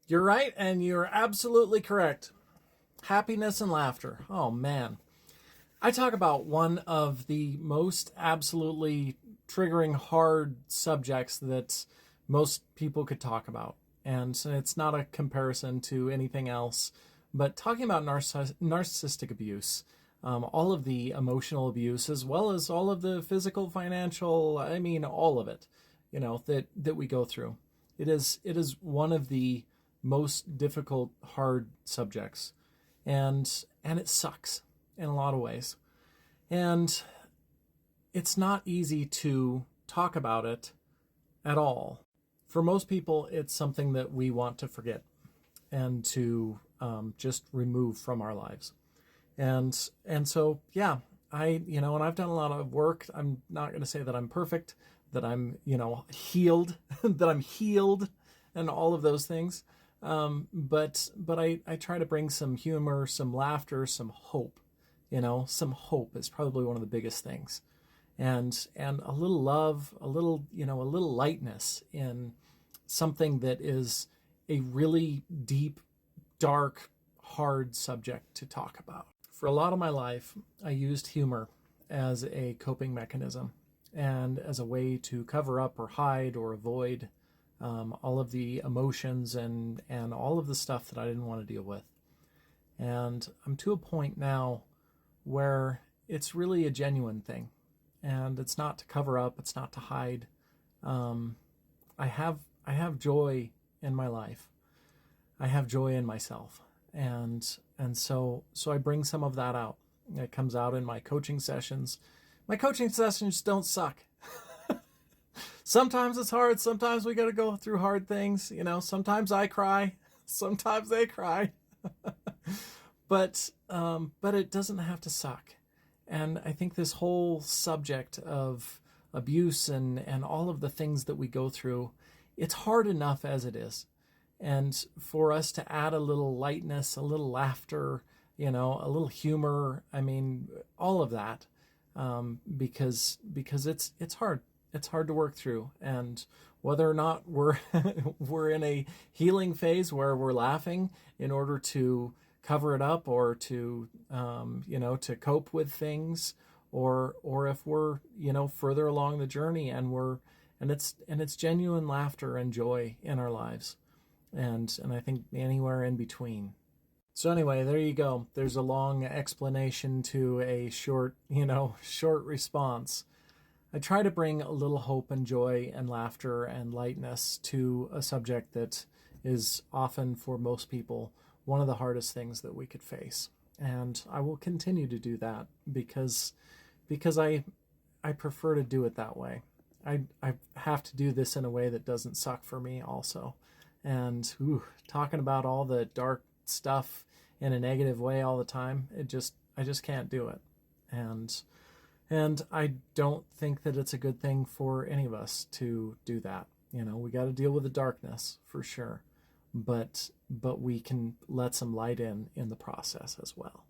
You're right, and you're absolutely correct. Happiness and laughter. Oh, man. I talk about one of the most absolutely triggering hard subjects that most people could talk about. And it's not a comparison to anything else, but talking about narcissistic abuse, all of the emotional abuse, as well as all of the physical, financial, I mean, all of it, that we go through. It is one of the most difficult, hard subjects, and it sucks in a lot of ways. And it's not easy to talk about it at all. For most people, it's something that we want to forget and to just remove from our lives. And so, yeah, and I've done a lot of work. I'm not going to say that I'm perfect, that I'm, healed, that I'm healed and all of those things. But I try to bring some humor, some laughter, some hope. Some hope is probably one of the biggest things, and a little love, a little lightness in something that is a really deep, dark, hard subject to talk about. For a lot of my life, I used humor as a coping mechanism and as a way to cover up or hide or avoid all of the emotions and all of the stuff that I didn't want to deal with. And I'm to a point now where it's really a genuine thing, and it's not to cover up, it's not to hide. I have joy in my life. I have joy in myself, and so I bring some of that out. It comes out in my coaching sessions. My coaching sessions don't suck. Sometimes it's hard. Sometimes we got to go through hard things. Sometimes I cry. Sometimes they cry. But it doesn't have to suck. And I think this whole subject of abuse and all of the things that we go through, it's hard enough as it is. And for us to add a little lightness, a little laughter, a little humor, I mean, all of that, because it's hard. It's hard to work through. And whether or not we're we're in a healing phase where we're laughing in order to cover it up or to to cope with things, or if we're further along the journey and it's genuine laughter and joy in our lives, and I think anywhere in between. So anyway, there you go. There's a long explanation to a short response. I try to bring a little hope and joy and laughter and lightness to a subject that is often, for most people, one of the hardest things that we could face. And I will continue to do that because I prefer to do it that way. I have to do this in a way that doesn't suck for me also. And talking about all the dark stuff in a negative way all the time, I just can't do it. And I don't think that it's a good thing for any of us to do that. We got to deal with the darkness for sure. But we can let some light in the process as well.